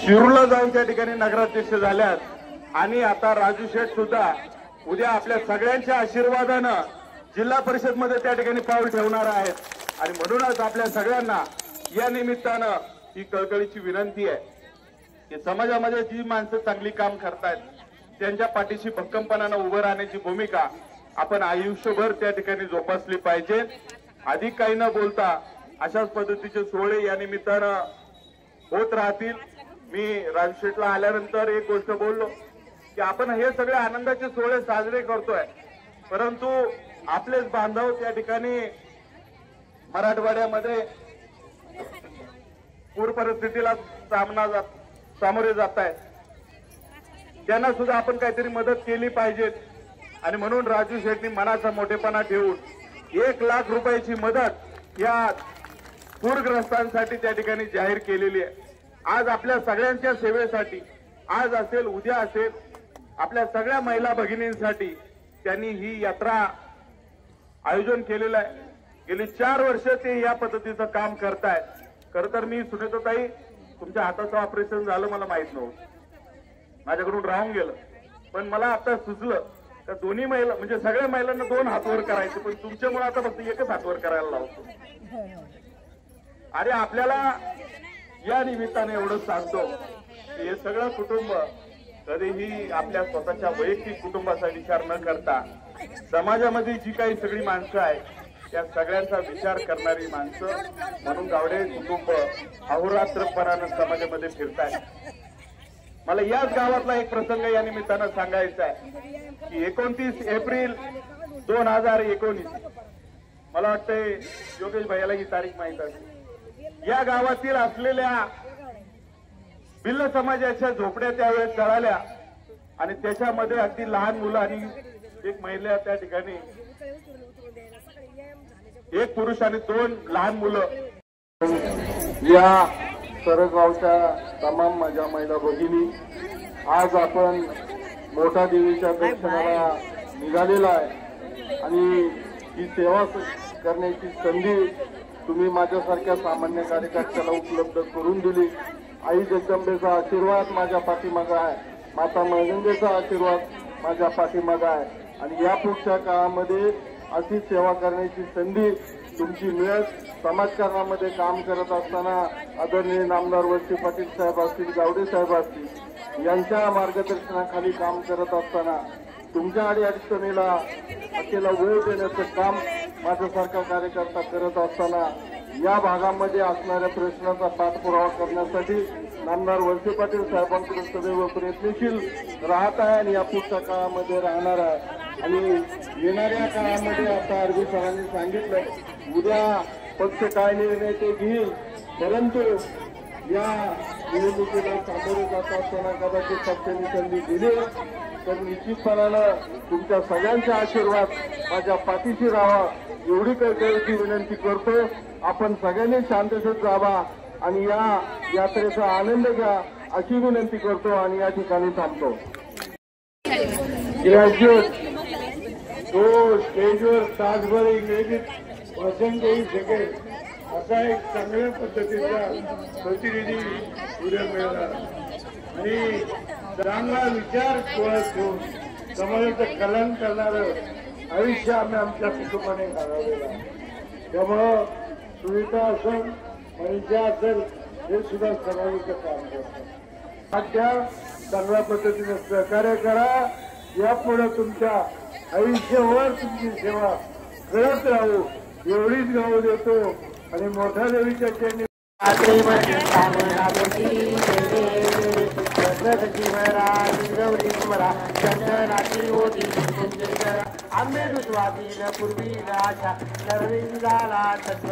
शिरूरला जाऊन त्या ठिकाणी नगराध्यक्ष झाल्यात आणि आता राजू शेठ सुद्धा उद्या आपल्या सगळ्यांच्या आशीर्वादानं जिल्हा परिषद मध्ये त्या ठिकाणी पाऊल ठेवणार आहेत। आणि म्हणूनच आपल्या सगळ्यांना या निमित्तानं ही कळकळीची विनंती आहे की समाजामध्ये जी माणसं चांगली काम करतायत त्यांच्या पाठीशी भक्कमपणानं उभं राहण्याची भूमिका आपण आयुष्यभर त्या ठिकाणी जोपासली पाहिजे। अधिक काही न बोलता अशाच पद्धतीचे सोहळे या निमित्तानं होत राहतील। मी राजू शेठला आल्यानंतर एक गोष्ट बोललो की आपण हे सगळे आनंदाचे सोहळे साजरे करतोय, परंतु आपलेच बांधव त्या ठिकाणी मराठवाड्यामध्ये पूर परिस्थितीला सामोरे जात आहेत, त्यांना सुद्धा आपण काहीतरी मदत केली पाहिजे। आणि म्हणून राजू शेठनी मनाचा मोठेपणा ठेवून 1 लाख रुपयाची मदत या पूरग्रस्तांसाठी त्या ठिकाणी जाहीर केलेली आहे। आज आपल्या सगळ्यांच्या सेवेसाठी, आज असेल उद्या असेल, आपल्या सगळ्या महिला भगिनींसाठी त्यांनी ही यात्रा आयोजन केलेलं आहे। गेली 4 वर्ष ते या पद्धतीचं काम करतायत। खरं तर मी सुनेताताई तुमच्या हाताचं ऑपरेशन झालं मला माहित नव्हतं, माझ्याकडून राहून गेलं, पण मला आता सुचलं का दोन्ही महिला म्हणजे सगळ्या महिलांना 2 हात वर करायचे, पण तुमच्यामुळे आता फक्त 1च हात वर करायला लावतो। अरे आपल्याला या निमित्ताने एवढंच सांगतो की हे सगळं कुटुंब कधीही आपल्या स्वतःच्या वैयक्तिक कुटुंबाचा विचार न करता समाजामध्ये जी काही सगळी माणसं आहेत त्या सगळ्यांचा विचार करणारी माणसं म्हणून गावडे कुटुंब अहोरात्रपणानं समाजामध्ये फिरतायत। मला याच गावातला एक प्रसंग या निमित्तानं सांगायचा आहे की 29 एप्रिल 2019 मला वाटतंय योगेश भाईला ही तारीख माहित असेल, या गावातील असलेल्या भिल्ल समाजाच्या झोपड्या त्यावेळेस जळाल्या आणि त्याच्यामध्ये अगदी लहान मुलं आणि एक महिला त्या ठिकाणी, एक पुरुष आणि 2 लहान मुलं। या सरगावच्या तमाम माझ्या महिला भगिनी, आज आपण मोठा देवीच्या दर्शनाला निघालेला आहे आणि ही सेवा करण्याची संधी तुम्ही माझ्यासारख्या सामान्य कार्यकर्त्याला उपलब्ध करून दिली। आई जगदंबेचा आशीर्वाद माझ्या पाठीमागे आहे, माता मळगंगेचा आशीर्वाद माझ्या पाठीमागे आहे आणि या पुढच्या काळामध्ये अशी सेवा करण्याची संधी तुमची मिळत, समाजकारणामध्ये काम करत असताना आदरणीय नामदार वळसे पाटील साहेब असतील, गावडे साहेब असतील, यांच्या मार्गदर्शनाखाली काम करत असताना तुमच्या अडचणीला अकेला वेळ देण्याचं काम माझ्यासारखा कार्यकर्ता करत असताना या भागामध्ये असणाऱ्या प्रश्नाचा पाठपुरावा करण्यासाठी नामदार वळसे पाटील साहेबांकडे सदैव प्रयत्नशील राहत आहे आणि या पुढच्या काळामध्ये राहणार आहे। आणि येणाऱ्या काळामध्ये आता अरबी सरांनी सांगितलं उद्या पक्ष काय निर्णय ते घेईल, परंतु या निवडणुकीला सामोरे जात असताना कदाचित पक्षाने संधी दिली तर निश्चितपणानं तुमच्या सगळ्यांचा आशीर्वाद माझ्या पाठीशी राहावा एवढी कळकळीची विनंती करतो। आपण सगळ्यांनी शांततेत जावा आणि या यात्रेचा आनंद घ्या अशी विनंती करतो आणि या ठिकाणी थांबतो। ग्रॅज्युएट तो स्टेजवर तासभर इंग्रजीत भाषण देऊ शकेल असा एक चांगल्या पद्धतीचा प्रतिनिधी उद्या मिळणार आणि चांगला विचार डोळ्यात ठेवून समाजाचं कल्याण करणारं आयुष्य आम्ही आमच्या कुटुंबाने घालवलेलं आहे। त्यामुळं सुविधा असेल मनीषा असेल हे सुद्धा समाजाचं काम करतात। आजच्या चांगल्या पद्धतीने सहकार्य करा, यापुढे तुमच्या आयुष्यावर तुमची सेवा करत राहू एवढीच गाव देतो आणि मोठ्या देवीच्या चरणी आंबे दुष्वादीन पूर्वी राजा सर्विंदाला तत्व